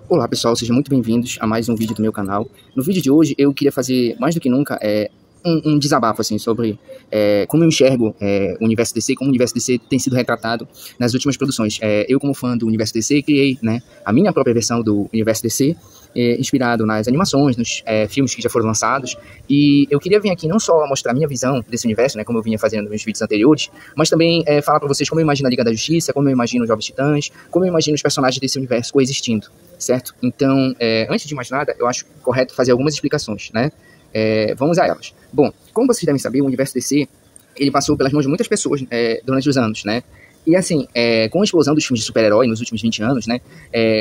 Olá pessoal, sejam muito bem-vindos a mais um vídeo do meu canal. No vídeo de hoje eu queria fazer, mais do que nunca, um desabafo assim, sobre como eu enxergo o Universo DC, como o Universo DC tem sido retratado nas últimas produções. Eu, como fã do Universo DC, criei, né, a minha própria versão do Universo DC, inspirado nas animações, nos filmes que já foram lançados, e eu queria vir aqui não só mostrar a minha visão desse universo, né, como eu vinha fazendo nos vídeos anteriores, mas também falar para vocês como eu imagino a Liga da Justiça, como eu imagino os Jovens Titãs, como eu imagino os personagens desse universo coexistindo, certo? Então, antes de mais nada, eu acho correto fazer algumas explicações, né? Vamos a elas. Bom, como vocês devem saber, o Universo DC, ele passou pelas mãos de muitas pessoas durante os anos, né? E assim, com a explosão dos filmes de super-herói nos últimos 20 anos, né,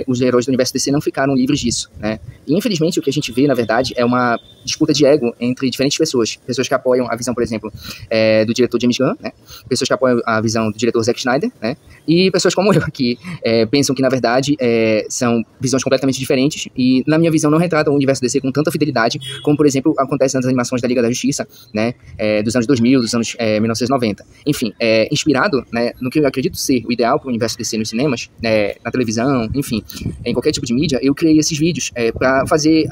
os heróis do Universo DC não ficaram livres disso, né? E infelizmente o que a gente vê, na verdade, é uma disputa de ego entre diferentes pessoas. Pessoas que apoiam a visão, por exemplo, do diretor James Gunn, né? Pessoas que apoiam a visão do diretor Zack Snyder, né? E pessoas como eu, que pensam que, na verdade, são visões completamente diferentes e, na minha visão, não retratam o Universo DC com tanta fidelidade como, por exemplo, acontece nas animações da Liga da Justiça, né, dos anos 2000, dos anos 1990. Enfim, inspirado, né, no que eu acredito ser o ideal para o Universo DC nos cinemas, na televisão, enfim, em qualquer tipo de mídia, eu criei esses vídeos para fazer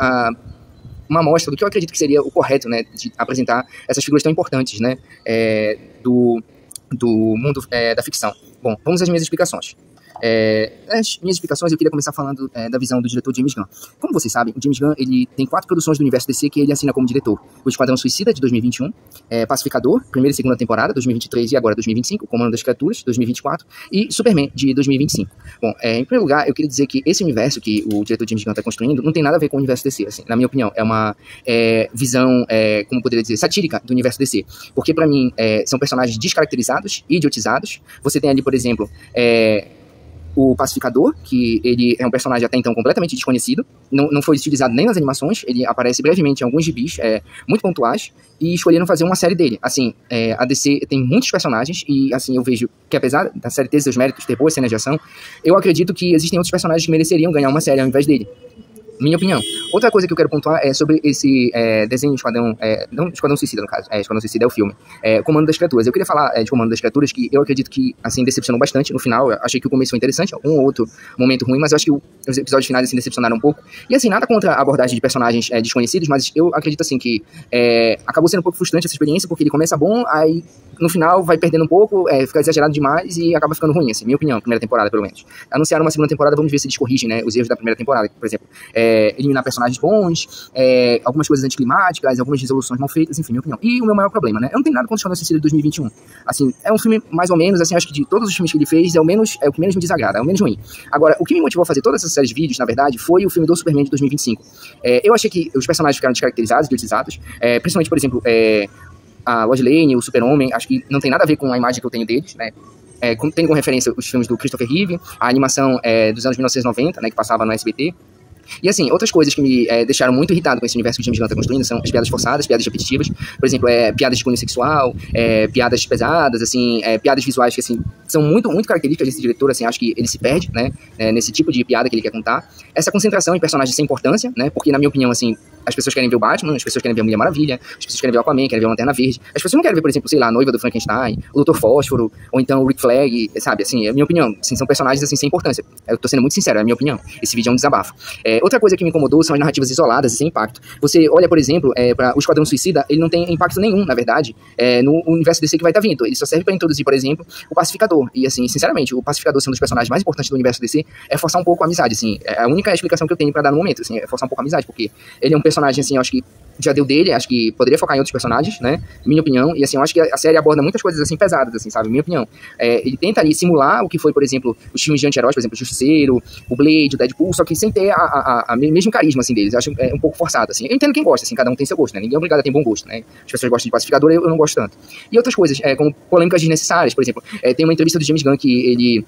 uma amostra do que eu acredito que seria o correto, né, de apresentar essas figuras tão importantes, né, do mundo da ficção. Bom, vamos às minhas explicações. As minhas explicações, eu queria começar falando da visão do diretor James Gunn. Como vocês sabem, o James Gunn, ele tem 4 produções do Universo DC que ele assina como diretor: o Esquadrão Suicida, de 2021, Pacificador, primeira e segunda temporada, 2023 e agora 2025, Comando das Criaturas, 2024, e Superman, de 2025. Bom, em primeiro lugar, eu queria dizer que esse universo que o diretor James Gunn está construindo não tem nada a ver com o Universo DC, assim, na minha opinião. É uma visão, como poderia dizer, satírica do Universo DC. Porque, pra mim, são personagens descaracterizados e idiotizados. Você tem ali, por exemplo, o Pacificador, que ele é um personagem até então completamente desconhecido, não foi utilizado nem nas animações, ele aparece brevemente em alguns gibis muito pontuais, e escolheram fazer uma série dele. Assim, a DC tem muitos personagens, e assim, eu vejo que apesar da série ter seus méritos, ter boas cenas de ação, eu acredito que existem outros personagens que mereceriam ganhar uma série ao invés dele. Minha opinião. Outra coisa que eu quero pontuar é sobre esse desenho Esquadrão, não Esquadrão Suicida, no caso. Esquadrão Suicida é o filme. Comando das Criaturas. Eu queria falar de Comando das Criaturas, que eu acredito que, assim, decepcionou bastante no final. Eu achei que o começo foi interessante, algum outro momento ruim, mas eu acho que os episódios finais, assim, decepcionaram um pouco. E, assim, nada contra a abordagem de personagens desconhecidos, mas eu acredito, assim, que acabou sendo um pouco frustrante essa experiência, porque ele começa bom, aí no final vai perdendo um pouco, fica exagerado demais e acaba ficando ruim, assim, minha opinião, primeira temporada, pelo menos. Anunciaram uma segunda temporada, vamos ver se eles corrigem, né, os erros da primeira temporada, por exemplo. Eliminar personagens bons, algumas coisas anticlimáticas, algumas resoluções mal feitas, enfim, minha opinião. E o meu maior problema, né? Eu não tenho nada contra o Esquadrão Suicida de 2021. Assim, é um filme mais ou menos, assim, acho que de todos os filmes que ele fez, é o que menos me desagrada, é o menos ruim. Agora, o que me motivou a fazer todas essas séries de vídeos, na verdade, foi o filme do Superman de 2025. Eu achei que os personagens ficaram descaracterizados, idiotizados, principalmente, por exemplo, a Lois Lane, o Super-Homem, acho que não tem nada a ver com a imagem que eu tenho deles, né? Tem como referência os filmes do Christopher Reeve, a animação dos anos 1990, né, que passava no SBT. E assim, outras coisas que me deixaram muito irritado com esse universo que o James Gunn está construindo são as piadas forçadas, piadas repetitivas, por exemplo, piadas de cunho sexual, piadas pesadas, assim, piadas visuais que, assim, são muito, muito características desse diretor, assim, acho que ele se perde, né, nesse tipo de piada que ele quer contar. Essa concentração em personagens sem importância, né, porque na minha opinião, assim, as pessoas querem ver o Batman, as pessoas querem ver a Mulher Maravilha, as pessoas querem ver o Aquaman, querem ver a Lanterna Verde, as pessoas não querem ver, por exemplo, sei lá, a noiva do Frankenstein, o Dr. Fósforo, ou então o Rick Flag, sabe, assim, é a minha opinião, assim, são personagens, assim, sem importância. Eu tô sendo muito sincero, é a minha opinião. Esse vídeo é um desabafo. Outra coisa que me incomodou são as narrativas isoladas e sem impacto. Você olha, por exemplo, para o Esquadrão Suicida, ele não tem impacto nenhum, na verdade, no universo DC que vai estar vindo. Ele só serve para introduzir, por exemplo, o Pacificador. E, assim, sinceramente, o Pacificador sendo um dos personagens mais importantes do universo DC é forçar um pouco a amizade, assim. É a única explicação que eu tenho para dar no momento, assim, é forçar um pouco a amizade, porque ele é um personagem, assim, eu acho que já deu dele, acho que poderia focar em outros personagens, né, minha opinião, e assim, eu acho que a série aborda muitas coisas, assim, pesadas, assim, sabe, minha opinião. Ele tenta ali simular o que foi, por exemplo, os filmes de anti-heróis, por exemplo, o Justiceiro, o Blade, o Deadpool, só que sem ter a mesmo carisma, assim, deles. Eu acho um pouco forçado, assim. Eu entendo quem gosta, assim, cada um tem seu gosto, né, ninguém é obrigado a ter bom gosto, né, as pessoas gostam de Pacificador, eu não gosto tanto. E outras coisas, como polêmicas desnecessárias, por exemplo, tem uma entrevista do James Gunn que ele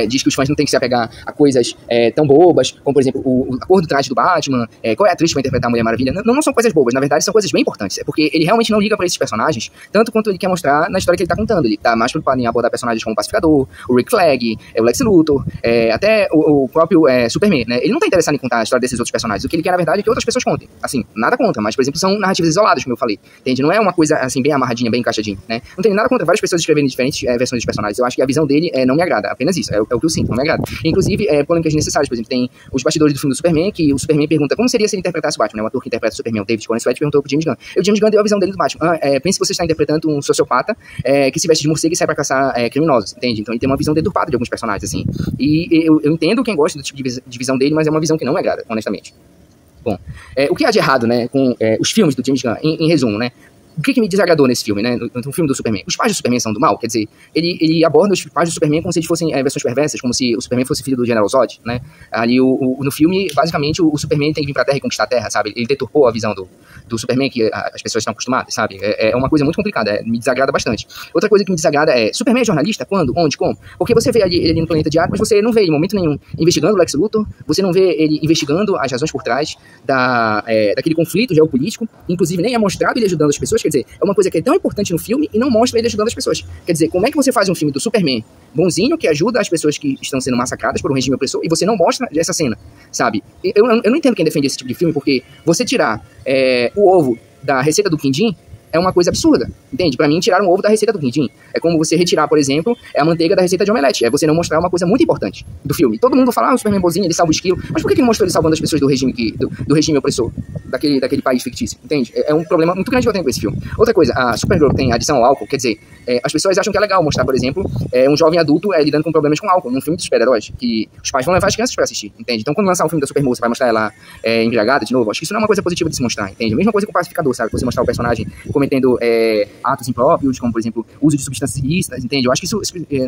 diz que os fãs não têm que se apegar a coisas tão bobas, como, por exemplo, a cor do traje do Batman, qual é a atriz que vai interpretar a Mulher Maravilha. Não são coisas bobas, na verdade são coisas bem importantes, porque ele realmente não liga pra esses personagens, tanto quanto ele quer mostrar na história que ele tá contando. Ele tá mais preocupado em abordar personagens como o Pacificador, o Rick Flag, o Lex Luthor, até o próprio Superman, né? Ele não tá interessado em contar a história desses outros personagens, o que ele quer, na verdade, é que outras pessoas contem. Assim, nada contra, mas, por exemplo, são narrativas isoladas, como eu falei, entende? Não é uma coisa, assim, bem amarradinha, bem encaixadinha, né? Não tem nada contra várias pessoas escrevendo diferentes versões dos personagens. Eu acho que a visão dele não me agrada, apenas isso. isso. É o que eu sinto, não me agrada. Inclusive, polêmicas necessárias, por exemplo, tem os bastidores do filme do Superman, que o Superman pergunta como seria se ele interpretasse o Batman, né? O ator que interpreta o Superman, o David Corenswet, perguntou pro James Gunn. E o James Gunn deu a visão dele do Batman. Pense que você está interpretando um sociopata que se veste de morcego e sai pra caçar criminosos, entende? Então ele tem uma visão deturpada de alguns personagens, assim. E eu entendo quem gosta do tipo de visão dele, mas é uma visão que não me agrada, honestamente. Bom, o que há de errado, né, com os filmes do James Gunn, em resumo, né? O que me desagradou nesse filme, né? No filme do Superman? Os pais do Superman são do mal, quer dizer, ele aborda os pais do Superman como se eles fossem versões perversas, como se o Superman fosse filho do General Zod, né? Ali, no filme, basicamente, o Superman tem que vir pra Terra e conquistar a Terra, sabe? Ele deturpou a visão do Superman que as pessoas estão acostumadas, sabe? É uma coisa muito complicada, me desagrada bastante. Outra coisa que me desagrada é, Superman é jornalista? Quando? Onde? Como? Porque você vê ele ali no planeta de ar, mas você não vê ele em momento nenhum investigando o Lex Luthor, você não vê ele investigando as razões por trás daquele conflito geopolítico, inclusive nem é mostrado ele ajudando as pessoas, quer dizer, é uma coisa que é tão importante no filme e não mostra ele ajudando as pessoas. Quer dizer, como é que você faz um filme do Superman bonzinho, que ajuda as pessoas que estão sendo massacradas por um regime opressor, e você não mostra essa cena, sabe? Eu não entendo quem defende esse tipo de filme, porque você tirar o ovo da receita do quindim é uma coisa absurda, entende? Pra mim, tirar um ovo da receita do quindim é como você retirar, por exemplo, a manteiga da receita de omelete. É você não mostrar uma coisa muito importante do filme. Todo mundo fala, o Superman bonzinho, ele salva o esquilo. Mas por que não mostrou ele salvando as pessoas do regime opressor, daquele país fictício, entende? É um problema muito grande que eu tenho com esse filme. Outra coisa, a Supergirl tem adição ao álcool, quer dizer, as pessoas acham que é legal mostrar, por exemplo, um jovem adulto lidando com problemas com álcool, num filme de super-heróis, que os pais vão levar as crianças pra assistir, entende? Então, quando lançar um filme da Supergirl, você vai mostrar ela embriagada de novo. Acho que isso não é uma coisa positiva de se mostrar, entende? A mesma coisa com o Pacificador, sabe? Você mostrar o personagem cometendo atos impróprios, como, por exemplo, uso de substâncias ilícitas, entende? Eu acho que isso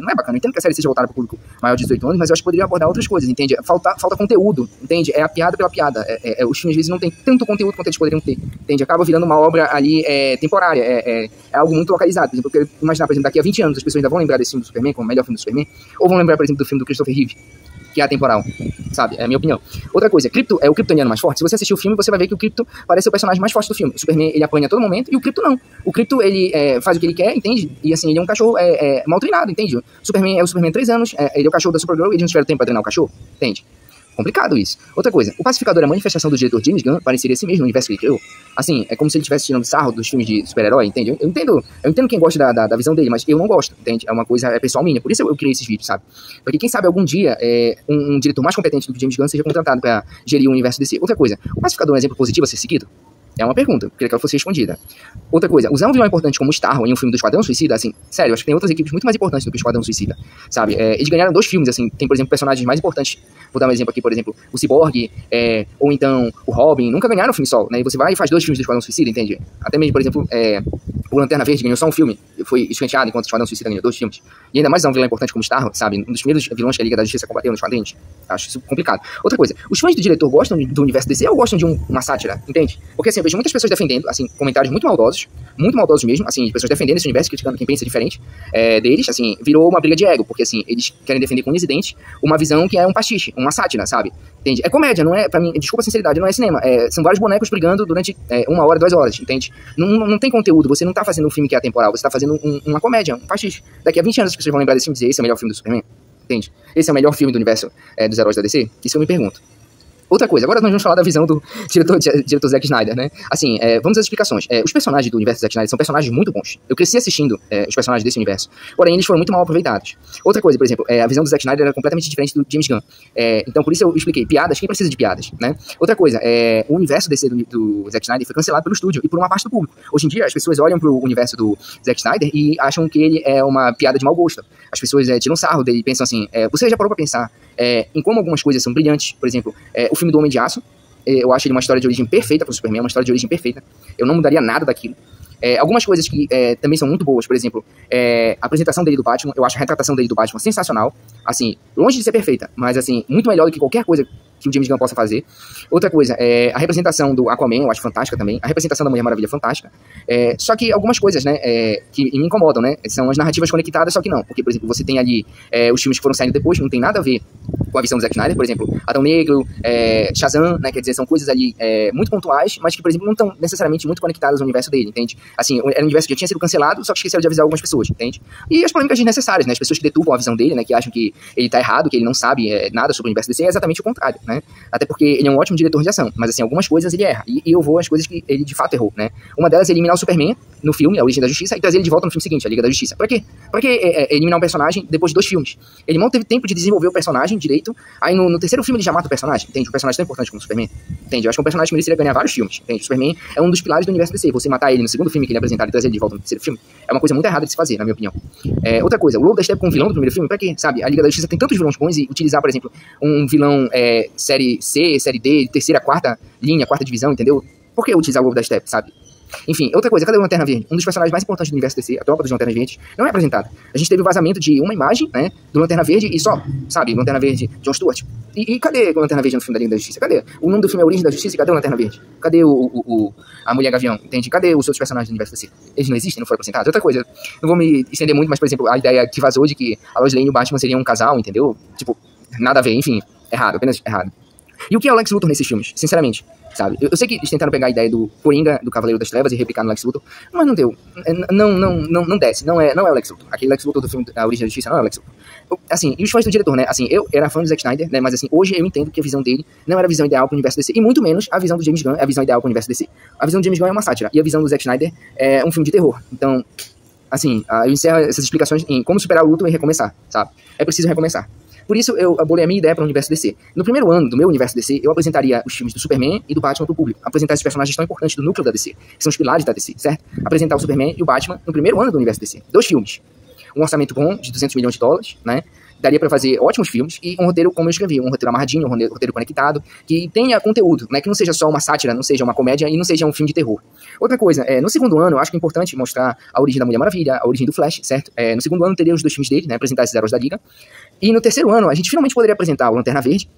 não é bacana. Eu entendo que a série seja voltada para o público maior de 18 anos, mas eu acho que poderia abordar outras coisas, entende? Falta conteúdo, entende? É a piada pela piada. Os filmes, às vezes, não tem tanto conteúdo quanto eles poderiam ter, entende? Acaba virando uma obra ali temporária, é algo muito localizado. Por exemplo, eu quero imaginar, por exemplo, daqui a 20 anos as pessoas ainda vão lembrar desse filme do Superman como o melhor filme do Superman, ou vão lembrar, por exemplo, do filme do Christopher Reeve, que é atemporal, sabe? É a minha opinião. Outra coisa, Krypto é o kryptoniano mais forte. Se você assistir o filme, você vai ver que o Krypto parece ser o personagem mais forte do filme. O Superman, ele apanha a todo momento, e o Krypto não. O Krypto, ele faz o que ele quer, entende? E assim, ele é um cachorro mal treinado, entende? O Superman é o Superman 3 anos, ele é o cachorro da Supergirl, e ele não tiver tempo pra treinar o cachorro, entende? Complicado isso. Outra coisa, o Pacificador é a manifestação do diretor James Gunn para inserir a si mesmo no universo que ele criou. Assim, é como se ele estivesse tirando sarro dos filmes de super-herói, entende? Eu entendo quem gosta da visão dele, mas eu não gosto, entende? É uma coisa pessoal minha, por isso eu criei esses vídeos, sabe? Porque quem sabe algum dia um diretor mais competente do que James Gunn seja contratado para gerir o universo DC. Outra coisa, o Pacificador é um exemplo positivo a ser seguido? É uma pergunta, eu queria que ela fosse respondida. Outra coisa, usar um vilão importante como o Starro em um filme do Esquadrão Suicida, assim, sério, eu acho que tem outras equipes muito mais importantes do que o Esquadrão Suicida, sabe? Eles ganharam 2 filmes, assim, tem, por exemplo, personagens mais importantes. Vou dar um exemplo aqui, por exemplo, o Cyborg, ou então o Robin, nunca ganharam um filme solo, né? E você vai e faz 2 filmes do Esquadrão Suicida, entende? Até mesmo, por exemplo, o Lanterna Verde ganhou só um filme, foi escanteado, enquanto o Esquadrão Suicida ganhou 2 filmes. E ainda mais é um vilão importante como o Starro, sabe? Um dos primeiros vilões que a Liga da Justiça combateu nos quadrinhos. Acho isso complicado. Outra coisa, os fãs do diretor gostam do universo DC ou gostam de uma sátira, entende? Porque, assim, eu vejo muitas pessoas defendendo, assim, comentários muito maldosos mesmo, assim, pessoas defendendo esse universo, criticando quem pensa diferente deles, assim, virou uma briga de ego, porque, assim, eles querem defender com unhas e dentes uma visão que é um pastiche, uma sátira, sabe? Entende? É comédia, não é, pra mim, desculpa a sinceridade, não é cinema, são vários bonecos brigando durante 1 hora, 2 horas, entende? Não tem conteúdo, você não tá fazendo um filme que é atemporal, você tá fazendo uma comédia, um pastiche. Daqui a 20 anos as pessoas vão lembrar desse filme e dizer, esse é o melhor filme do Superman, entende? Esse é o melhor filme do universo dos heróis da DC? Isso eu me pergunto. Outra coisa, agora nós vamos falar da visão do diretor Zack Snyder, né? Assim, vamos às explicações. Os personagens do universo do Zack Snyder são personagens muito bons. Eu cresci assistindo os personagens desse universo. Porém, eles foram muito mal aproveitados. Outra coisa, por exemplo, a visão do Zack Snyder era completamente diferente do James Gunn. Então, por isso eu expliquei. Piadas, quem precisa de piadas, né? Outra coisa, o universo DC do Zack Snyder foi cancelado pelo estúdio e por uma parte do público. Hoje em dia, as pessoas olham pro universo do Zack Snyder e acham que ele é uma piada de mau gosto. As pessoas tiram sarro dele e pensam assim, você já parou pra pensar em como algumas coisas são brilhantes? Por exemplo, o filme do Homem de Aço, eu acho ele uma história de origem perfeita para o Superman, uma história de origem perfeita. Eu não mudaria nada daquilo. Algumas coisas que também são muito boas, por exemplo, a apresentação dele do Batman, eu acho a retratação dele do Batman sensacional, assim, longe de ser perfeita, mas assim, muito melhor do que qualquer coisa que o James Gunn possa fazer. Outra coisa, a representação do Aquaman, eu acho fantástica também, a representação da Mulher Maravilha é fantástica, só que algumas coisas, né, que me incomodam, né, são as narrativas conectadas, só que não, porque, por exemplo, você tem ali os filmes que foram saindo depois, que não tem nada a ver com a visão do Zack Snyder, por exemplo, Adão Negro, Shazam, né, quer dizer, são coisas ali muito pontuais, mas que, por exemplo, não estão necessariamente muito conectadas ao universo dele, entende? Assim, era um universo que já tinha sido cancelado, só que esqueceram de avisar algumas pessoas, entende? E as polêmicas desnecessárias, né, as pessoas que deturpam a visão dele, né, que acham que ele tá errado, que ele não sabe nada sobre o universo DC, é exatamente o contrário, né? né? Até porque ele é um ótimo diretor de ação, mas assim, algumas coisas ele erra, e eu vou às coisas que ele de fato errou, né? Uma delas é eliminar o Superman no filme, A Origem da Justiça, e trazer ele de volta no filme seguinte, A Liga da Justiça. Pra quê? Pra que eliminar um personagem depois de 2 filmes? Ele mal teve tempo de desenvolver o personagem direito, aí no terceiro filme ele já mata o personagem, entende? O personagem tão importante como o Superman, entende? Eu acho que é um personagem que mereceria ganhar vários filmes, entende? O Superman é um dos pilares do universo DC, você matar ele no segundo filme que ele é apresentado e trazer ele de volta no terceiro filme, é uma coisa muito errada de se fazer, na minha opinião. Outra coisa, o Lobo da Steppe como vilão do primeiro filme, pra quê? Sabe? A Liga da Justiça tem tantos vilões bons, e utilizar, por exemplo, um vilão série C, série D, terceira, quarta linha, quarta divisão, entendeu? Por que utilizar o Lobo da Steppe, sabe? Enfim, outra coisa, cadê o Lanterna Verde? Um dos personagens mais importantes do universo DC, a tropa dos Lanternas Verdes, não é apresentada. A gente teve o vazamento de uma imagem, né, do Lanterna Verde e só, sabe, Lanterna Verde, John Stewart. E cadê o Lanterna Verde no filme da Liga da Justiça? Cadê? O nome do filme é Origem da Justiça, e cadê o Lanterna Verde? Cadê a Mulher Gavião, entende? Cadê os outros personagens do universo DC? Eles não existem, não foram apresentados. Outra coisa, não vou me estender muito, mas, por exemplo, a ideia que vazou de que a Lois Lane e o Batman seriam um casal, entendeu? Tipo, nada a ver, enfim, errado, apenas errado. E o que é o Lex Luthor nesses filmes? Sinceramente, sabe? Eu sei que eles tentaram pegar a ideia do Coringa, do Cavaleiro das Trevas e replicar no Lex Luthor, mas não deu. Não desce. Não é o Lex Luthor. Aquele Lex Luthor do filme A Origem da Justiça não é o Lex Luthor. Assim, e os fãs do diretor, né? Assim, eu era fã do Zack Snyder, né? Mas assim, hoje eu entendo que a visão dele não era a visão ideal pro universo DC, e muito menos a visão do James Gunn é a visão ideal pro universo DC. A visão do James Gunn é uma sátira, e a visão do Zack Snyder é um filme de terror. Então, assim, eu encerro essas explicações em como superar o luto e recomeçar, sabe? É preciso recomeçar. Por isso, eu bolei a minha ideia para o universo DC. No primeiro ano do meu universo DC, eu apresentaria os filmes do Superman e do Batman para o público. Apresentar esses personagens tão importantes do núcleo da DC, que são os pilares da DC, certo? Apresentar o Superman e o Batman no primeiro ano do universo DC. 2 filmes. Um orçamento bom, de $200 milhões, né? Daria pra fazer ótimos filmes e um roteiro como eu escrevi, um roteiro amarradinho, um roteiro conectado, que tenha conteúdo, né? Que não seja só uma sátira, não seja uma comédia e não seja um filme de terror. Outra coisa, no segundo ano, eu acho que é importante mostrar a origem da Mulher Maravilha, a origem do Flash, certo? No segundo ano teria os 2 filmes dele, né? Apresentar esses heróis da Liga. E no terceiro ano, a gente finalmente poderia apresentar o Lanterna Verde,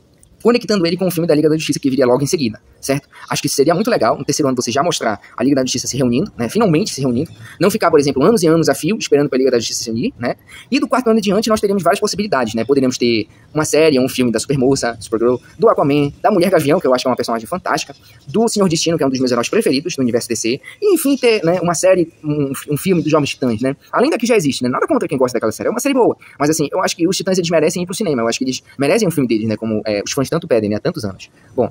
conectando ele com o filme da Liga da Justiça, que viria logo em seguida, certo? Acho que isso seria muito legal, no terceiro ano você já mostrar a Liga da Justiça se reunindo, né? Finalmente se reunindo. Não ficar, por exemplo, anos e anos a fio, esperando pra Liga da Justiça se unir, né? E do quarto ano em diante, nós teríamos várias possibilidades, né? Poderíamos ter uma série, um filme da Supermoça, Supergirl, do Aquaman, da Mulher Gavião, que eu acho que é uma personagem fantástica, do Senhor Destino, que é um dos meus heróis preferidos do universo DC, e enfim, ter, né, uma série, um filme dos Jovens Titãs, né? Além da que já existe, né? Nada contra quem gosta daquela série, é uma série boa. Mas assim, eu acho que os Titãs, eles merecem ir pro cinema, eu acho que eles merecem um filme deles, né? Como os fãs tanto pedem, né? Há tantos anos. Bom,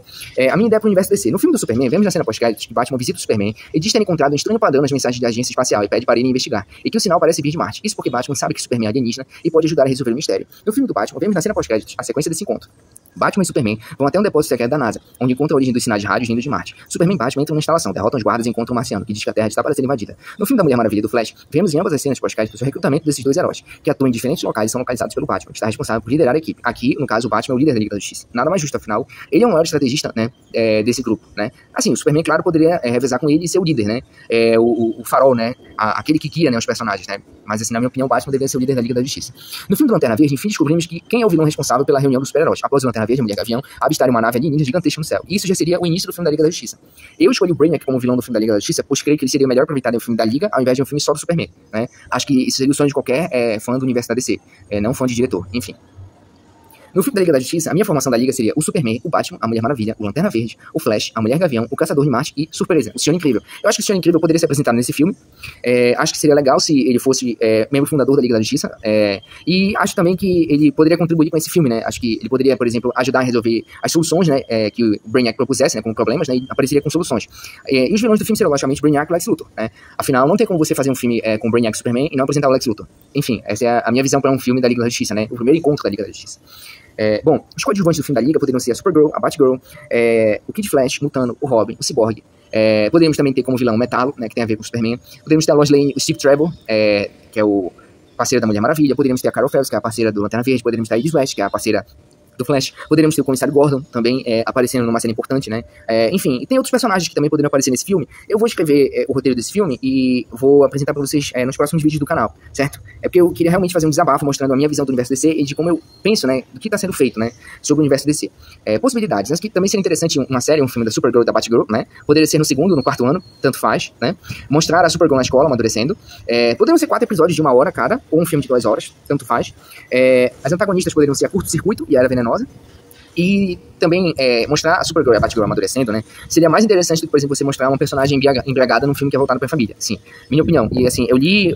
a minha ideia pro universo DC. No filme do Superman, vemos na cena pós-créditos que Batman visita o Superman e diz ter encontrado um estranho padrão nas mensagens da agência espacial e pede para ele investigar. E que o sinal parece vir de Marte. Isso porque Batman sabe que Superman é alienígena e pode ajudar a resolver o mistério. No filme do Batman, vemos na cena pós-créditos a sequência desse encontro. Batman e Superman vão até um depósito secreto da NASA, onde encontram a origem dos sinais de rádio vindo de Marte. Superman e Batman entram na instalação, derrotam os guardas e encontram um marciano, que diz que a Terra está para ser invadida. No filme da Mulher Maravilha e do Flash, vemos em ambas as cenas pós-créditos o recrutamento desses 2 heróis, que atuam em diferentes locais e são localizados pelo Batman, que está responsável por liderar a equipe. Aqui, no caso, o Batman é o líder da Liga da Justiça. Nada mais justo, afinal, ele é o maior estrategista, né, desse grupo, né. Assim, o Superman, claro, poderia revezar com ele e ser o líder, né, o farol, né, aquele que guia, né, os personagens, né. Mas, assim, na minha opinião, o Batman deveria ser o líder da Liga da Justiça. No filme do Lanterna Verde, enfim, descobrimos que quem é o vilão responsável pela reunião dos super-heróis. Após o Lanterna Verde, a Mulher Gavião avistarem uma nave alienígena gigantesca no céu. E isso já seria o início do filme da Liga da Justiça. Eu escolhi o Brainiac como vilão do filme da Liga da Justiça, pois creio que ele seria melhor aproveitado em um filme da Liga, ao invés de um filme só do Superman, né. Acho que isso seria o sonho de qualquer fã do universo da DC, não fã de diretor, enfim. No filme da Liga da Justiça, a minha formação da Liga seria o Superman, o Batman, a Mulher Maravilha, o Lanterna Verde, o Flash, a Mulher Gavião, o Caçador de Marte e, surpresa, o Senhor Incrível. Eu acho que o Senhor Incrível poderia ser apresentado nesse filme. Acho que seria legal se ele fosse membro fundador da Liga da Justiça. E acho também que ele poderia contribuir com esse filme, né? Acho que ele poderia, por exemplo, ajudar a resolver as soluções, né, que o Brainiac propusesse, né, com problemas, né, e apareceria com soluções. E os vilões do filme seriam, logicamente, Brainiac e Lex Luthor, né? Afinal, não tem como você fazer um filme com Brainiac e Superman e não apresentar o Lex Luthor. Enfim, essa é a minha visão para um filme da Liga da Justiça, né? O primeiro encontro da Liga da Justiça. Bom, os coadjuvantes do filme da Liga poderiam ser a Supergirl, a Batgirl, o Kid Flash, o Mutano, o Robin, o Cyborg. Poderíamos também ter como vilão o Metallo, né, que tem a ver com o Superman. Poderíamos ter a Lois Lane, o Steve Trevor, que é o parceiro da Mulher Maravilha. Poderíamos ter a Carol Ferris, que é a parceira do Lanterna Verde. Poderíamos ter a Iris West, que é a parceira do Flash. Poderíamos ter o Comissário Gordon também aparecendo numa cena importante, né? Enfim, e tem outros personagens que também poderiam aparecer nesse filme. Eu vou escrever o roteiro desse filme e vou apresentar pra vocês nos próximos vídeos do canal, certo? É porque eu queria realmente fazer um desabafo mostrando a minha visão do universo DC e de como eu penso, né, do que tá sendo feito, né, sobre o universo DC. Possibilidades. Acho que também seria interessante uma série, um filme da Supergirl e da Batgirl, né? Poderia ser no segundo, no quarto ano, tanto faz, né? Mostrar a Supergirl na escola, amadurecendo. Poderiam ser 4 episódios de 1 hora cada, ou um filme de 2 horas, tanto faz. As antagonistas poderiam ser a Curto Circuito e a Era Venenosa. E também mostrar a Supergirl e a Batgirl amadurecendo, né? Seria mais interessante do que, por exemplo, você mostrar uma personagem embriagada num filme que é voltado pra família. Sim, minha opinião. E assim, eu li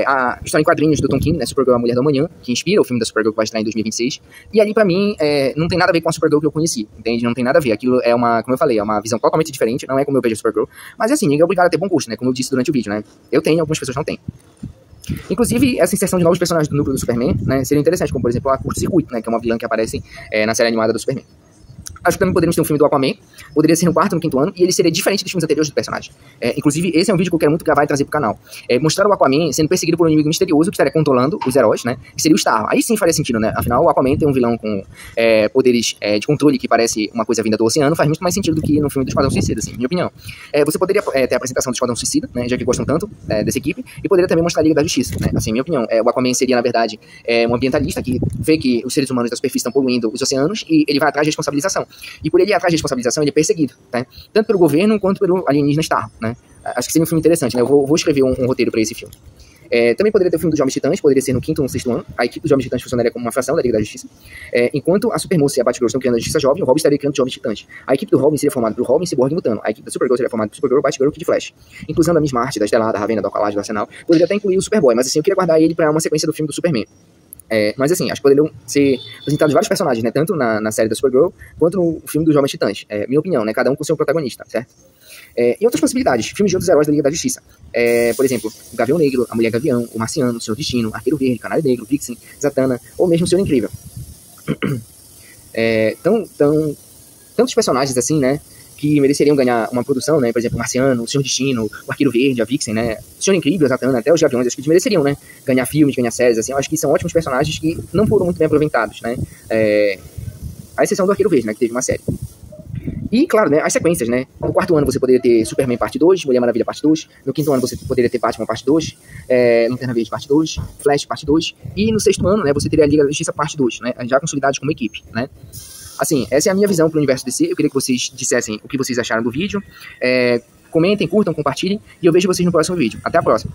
a história em quadrinhos do Tom King, né? Supergirl, a Mulher do Amanhã, que inspira o filme da Supergirl que vai estrear em 2026. E ali, pra mim, não tem nada a ver com a Supergirl que eu conheci, entende? Não tem nada a ver. Aquilo é como eu falei, é uma visão totalmente diferente, não é como eu vejo a Supergirl. Mas assim, ninguém é obrigado a ter bom gosto, né? Como eu disse durante o vídeo, né? Eu tenho, algumas pessoas não têm. Inclusive, essa inserção de novos personagens do núcleo do Superman, né, seria interessante, como por exemplo a Curto Circuito, né, que é uma vilã que aparece na série animada do Superman. Acho que também poderíamos ter um filme do Aquaman, poderia ser no quarto ou no quinto ano, e ele seria diferente dos filmes anteriores do personagem. Inclusive, esse é um vídeo que eu quero muito gravar e trazer pro canal. Mostrar o Aquaman sendo perseguido por um inimigo misterioso que estaria controlando os heróis, né, que seria o Starro. Aí sim faria sentido, né, afinal o Aquaman tem um vilão com poderes de controle que parece uma coisa vinda do oceano, faz muito mais sentido do que no filme do Esquadrão Suicida, assim, minha opinião. Você poderia ter a apresentação do Esquadrão Suicida, né, já que gostam tanto dessa equipe, e poderia também mostrar a Liga da Justiça, né, assim, minha opinião. O Aquaman seria, na verdade, um ambientalista que vê que os seres humanos da superfície estão poluindo os oceanos e ele vai atrás de responsabilização. E por ele ir atrás de responsabilização, ele é perseguido, né? Tanto pelo governo quanto pelo alienígena Starro, né? Acho que seria um filme interessante, né? Eu vou escrever um roteiro para esse filme. Também poderia ter o filme dos Jovens Titãs, poderia ser no quinto ou no sexto ano. A equipe dos Jovens Titãs funcionaria como uma fração da Liga da Justiça. Enquanto a Supermoça e a Batgirl estão criando a Justiça Jovem, o Robin estaria criando os Jovens Titãs. A equipe do Robin seria formada por Robin, Cyborg e Mutano. A equipe da Supergirl seria formada por Supergirl, Batgirl e Kid Flash. Inclusão da Miss Marty, da Estelar, da Ravena, da Alcalá, do Arsenal. Poderia até incluir o Superboy, mas assim, eu queria guardar ele para uma sequência do filme do Superman. Mas assim, acho que poderiam ser apresentados vários personagens, né? Tanto na série da Supergirl, quanto no filme dos Jovens Titãs. Minha opinião, né? Cada um com seu protagonista, certo? E outras possibilidades, filmes de outros heróis da Liga da Justiça. Por exemplo, o Gavião Negro, a Mulher Gavião, o Marciano, o Senhor Destino, Arqueiro Verde, Canário Negro, Vixen, Zatanna, ou mesmo o Senhor Incrível. Tantos personagens assim, né? Que mereceriam ganhar uma produção, né? Por exemplo, o Marciano, o Senhor Destino, o Arqueiro Verde, a Vixen, né? O Senhor Incrível, a Zatanna, até os Gaviões, acho que eles mereceriam, né? Ganhar filmes, ganhar séries, assim. Eu acho que são ótimos personagens que não foram muito bem aproveitados, né? A exceção do Arqueiro Verde, né? Que teve uma série. E, claro, né, as sequências, né? No quarto ano você poderia ter Superman parte 2, Mulher Maravilha parte 2. No quinto ano você poderia ter Batman parte 2, Lanterna Verde parte 2, Flash parte 2. E no sexto ano, né, você teria a Liga da Justiça parte 2, né? Já consolidados como equipe, né? Assim, essa é a minha visão para o universo DC. Eu queria que vocês dissessem o que vocês acharam do vídeo. Comentem, curtam, compartilhem. E eu vejo vocês no próximo vídeo. Até a próxima.